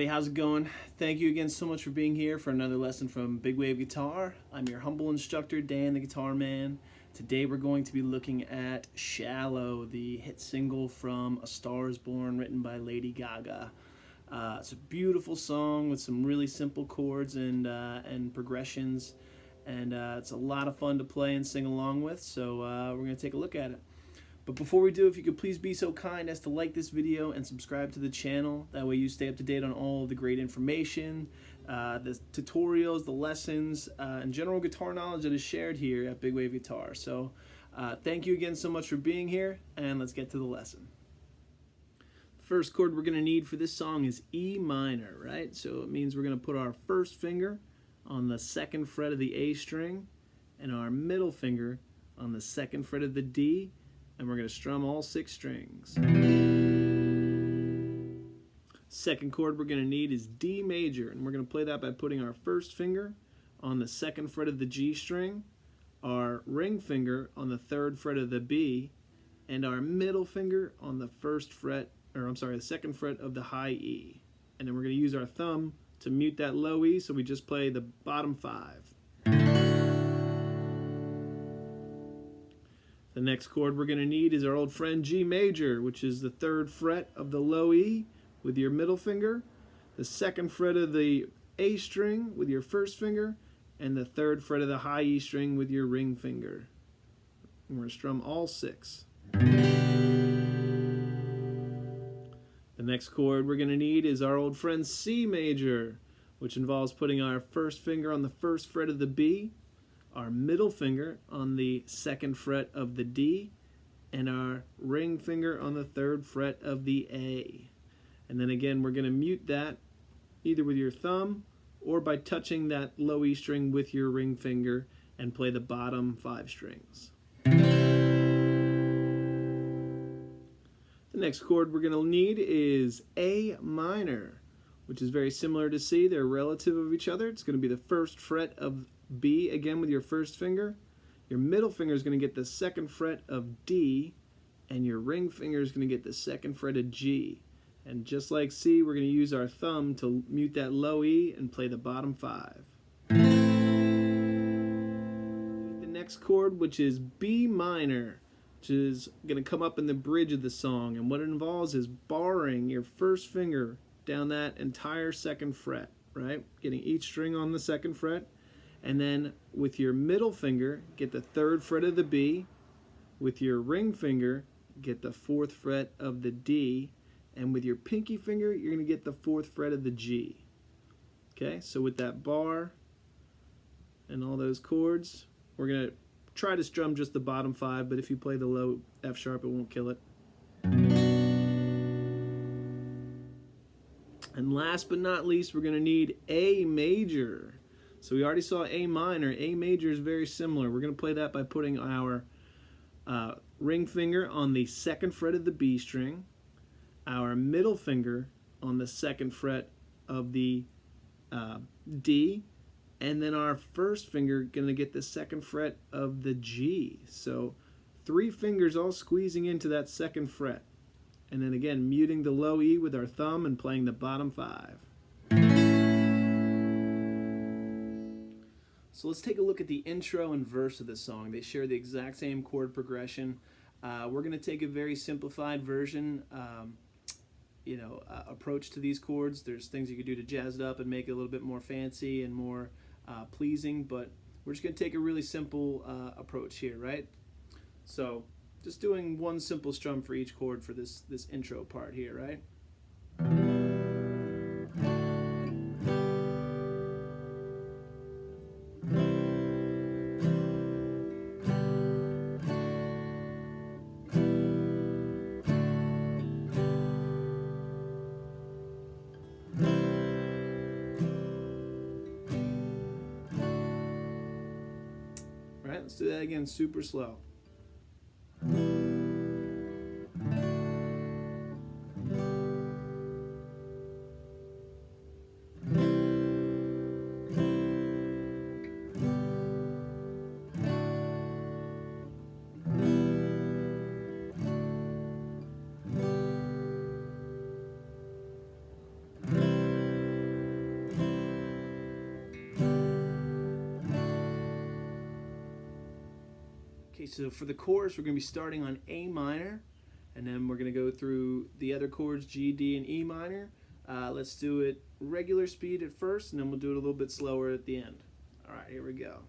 everybody, how's it going? Thank you again so much for being here for another lesson from Big Wave Guitar. I'm your humble instructor, Dan the Guitar Man. Today we're going to be looking at Shallow, the hit single from A Star Is Born written by Lady Gaga. It's a beautiful song with some really simple chords and progressions, and it's a lot of fun to play and sing along with, so we're going to take a look at it. But before we do, if you could please be so kind as to like this video and subscribe to the channel. That way you stay up to date on all the great information, the tutorials, the lessons, and general guitar knowledge that is shared here at Big Wave Guitar. So thank you again so much for being here, and let's get to the lesson. First chord we're going to need for this song is E minor, right? So it means we're going to put our first finger on the second fret of the A string and our middle finger on the second fret of the D, and we're going to strum all 6 strings. Second chord we're going to need is D major, and we're going to play that by putting our first finger on the second fret of the G string, our ring finger on the third fret of the B, and our middle finger on the the second fret of the high E. And then we're going to use our thumb to mute that low E, so we just play the bottom 5. The next chord we're going to need is our old friend G major, which is the third fret of the low E with your middle finger, the second fret of the A string with your first finger, and the third fret of the high E string with your ring finger. And we're going to strum all 6. The next chord we're going to need is our old friend C major, which involves putting our first finger on the first fret of the B, our middle finger on the second fret of the D, and our ring finger on the third fret of the A. And then again, we're going to mute that either with your thumb or by touching that low E string with your ring finger and play the bottom 5 strings. The next chord we're going to need is A minor, which is very similar to C. They're relative of each other. It's going to be the first fret of B again with your first finger. Your middle finger is going to get the second fret of D, and your ring finger is going to get the second fret of G. And just like C, we're going to use our thumb to mute that low E and play the bottom 5. The next chord, which is B minor, which is going to come up in the bridge of the song, and what it involves is barring your first finger down that entire second fret, right? Getting each string on the second fret, and then with your middle finger, get the third fret of the B. With your ring finger, get the fourth fret of the D. And with your pinky finger, you're going to get the fourth fret of the G. Okay, so with that bar and all those chords, we're going to try to strum just the bottom 5, but if you play the low F sharp, it won't kill it. And last but not least, we're going to need A major. So we already saw A minor. A major is very similar. We're going to play that by putting our ring finger on the second fret of the B string, our middle finger on the second fret of the D, and then our first finger going to get the second fret of the G. So 3 fingers all squeezing into that second fret. And then again, muting the low E with our thumb and playing the bottom 5. So let's take a look at the intro and verse of the song. They share the exact same chord progression. We're going to take a very simplified version, approach to these chords. There's things you could do to jazz it up and make it a little bit more fancy and more pleasing, but we're just going to take a really simple approach here, right? So just doing one simple strum for each chord for this intro part here, right? Right, let's do that again super slow. Okay, so for the chorus, we're going to be starting on A minor, and then we're going to go through the other chords, G, D, and E minor. Let's do it regular speed at first, and then we'll do it a little bit slower at the end. All right, here we go.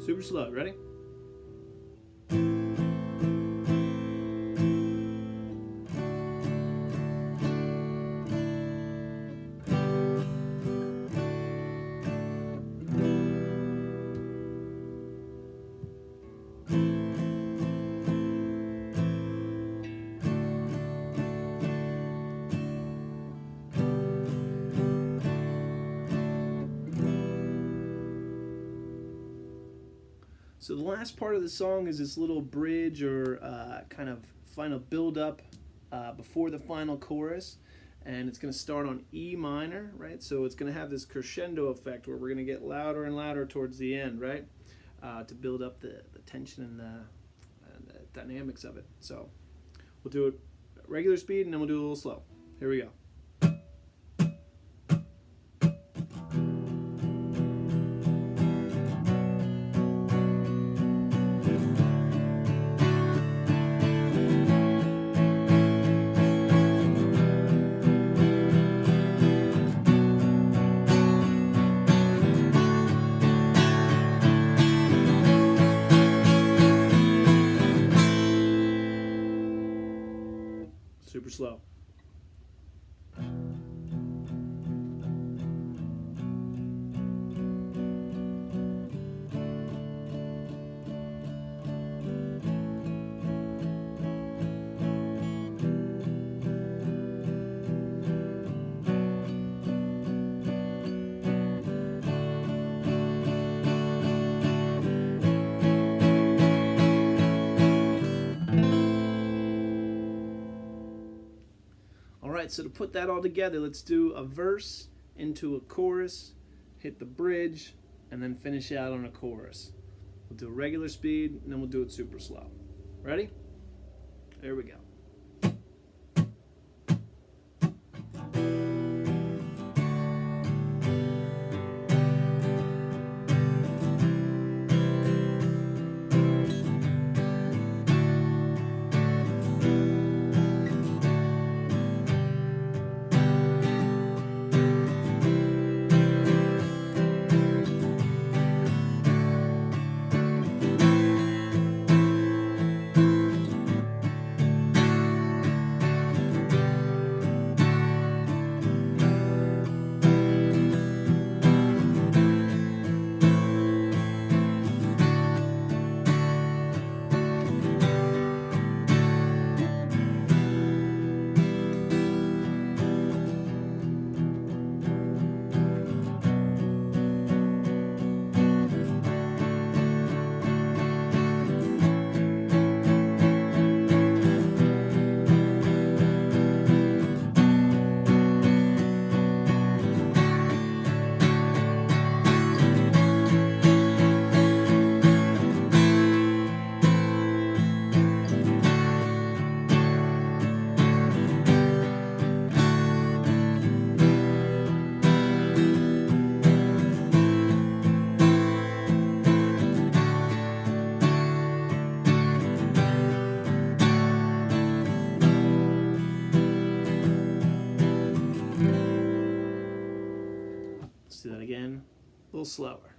Super slow, ready? So the last part of the song is this little bridge or kind of final build-up before the final chorus, and it's going to start on E minor, right? So it's going to have this crescendo effect where we're going to get louder and louder towards the end, right? To build up the tension and the dynamics of it. So we'll do it regular speed, and then we'll do it a little slow. Here we go. Super slow. Alright, so to put that all together, let's do a verse into a chorus, hit the bridge, and then finish out on a chorus. We'll do a regular speed, and then we'll do it super slow. Ready? There we go. Let's do that again, a little slower.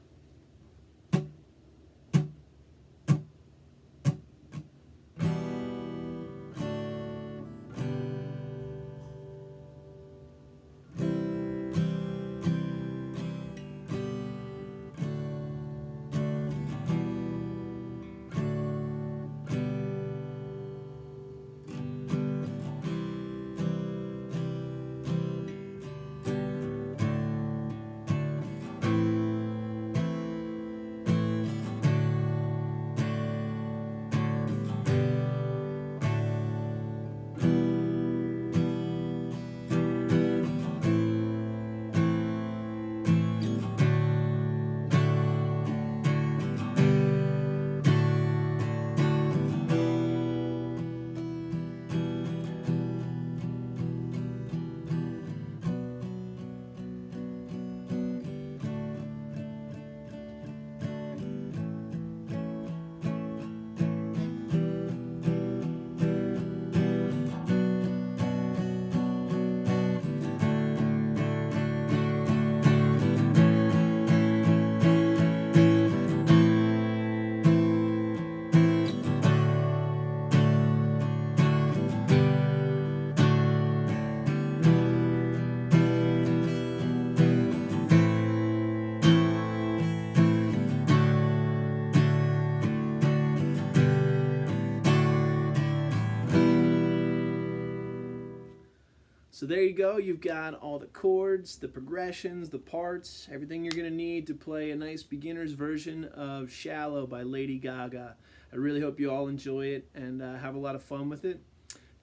So there you go. You've got all the chords, the progressions, the parts, everything you're going to need to play a nice beginner's version of Shallow by Lady Gaga. I really hope you all enjoy it and have a lot of fun with it.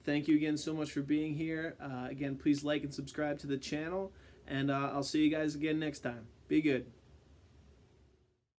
Thank you again so much for being here. Again, please like and subscribe to the channel, and I'll see you guys again next time. Be good.